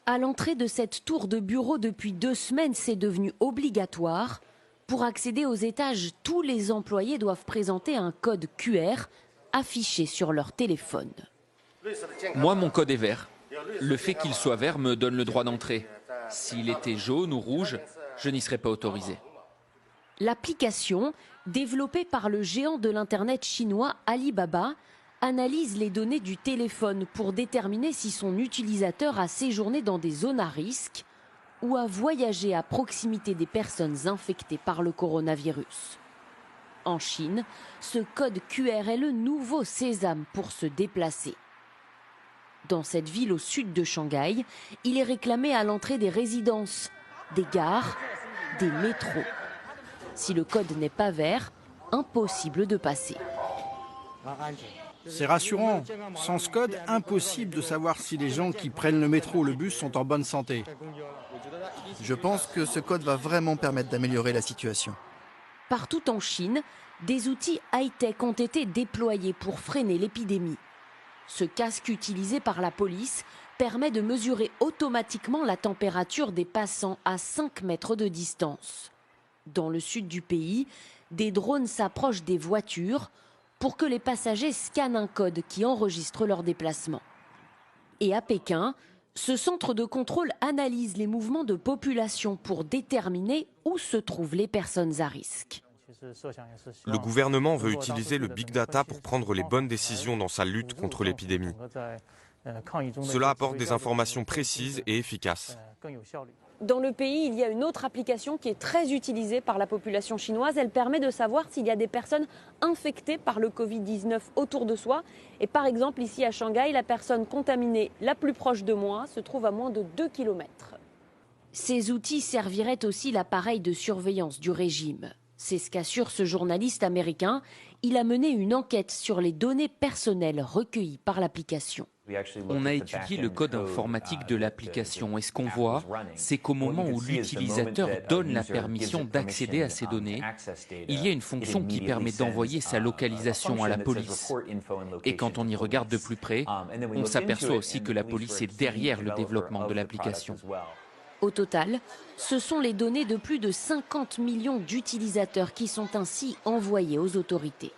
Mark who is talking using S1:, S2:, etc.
S1: À l'entrée de cette tour de bureau depuis 2 semaines, c'est devenu obligatoire. Pour accéder aux étages, tous les employés doivent présenter un code QR affiché sur leur téléphone.
S2: Moi, mon code est vert. Le fait qu'il soit vert me donne le droit d'entrer. S'il était jaune ou rouge, je n'y serais pas autorisé.
S1: L'application, développée par le géant de l'Internet chinois Alibaba, analyse les données du téléphone pour déterminer si son utilisateur a séjourné dans des zones à risque ou a voyagé à proximité des personnes infectées par le coronavirus. En Chine, ce code QR est le nouveau sésame pour se déplacer. Dans cette ville au sud de Shanghai, il est réclamé à l'entrée des résidences, des gares, des métros. Si le code n'est pas vert, impossible de passer.
S3: C'est rassurant. Sans ce code, impossible de savoir si les gens qui prennent le métro ou le bus sont en bonne santé.
S4: Je pense que ce code va vraiment permettre d'améliorer la situation.
S1: Partout en Chine, des outils high-tech ont été déployés pour freiner l'épidémie. Ce casque utilisé par la police permet de mesurer automatiquement la température des passants à 5 mètres de distance. Dans le sud du pays, des drones s'approchent des voitures pour que les passagers scannent un code qui enregistre leur déplacement. Et à Pékin, ce centre de contrôle analyse les mouvements de population pour déterminer où se trouvent les personnes à risque.
S5: Le gouvernement veut utiliser le big data pour prendre les bonnes décisions dans sa lutte contre l'épidémie. Cela apporte des informations précises et efficaces.
S1: Dans le pays, il y a une autre application qui est très utilisée par la population chinoise. Elle permet de savoir s'il y a des personnes infectées par le Covid-19 autour de soi. Et par exemple, ici à Shanghai, la personne contaminée la plus proche de moi se trouve à moins de 2 km. Ces outils serviraient aussi l'appareil de surveillance du régime. C'est ce qu'assure ce journaliste américain. Il a mené une enquête sur les données personnelles recueillies par l'application.
S2: On a étudié le code informatique de l'application et ce qu'on voit, c'est qu'au moment où l'utilisateur donne la permission d'accéder à ces données, il y a une fonction qui permet d'envoyer sa localisation à la police. Et quand on y regarde de plus près, on s'aperçoit aussi que la police est derrière le développement de l'application.
S1: Au total, ce sont les données de plus de 50 millions d'utilisateurs qui sont ainsi envoyées aux autorités.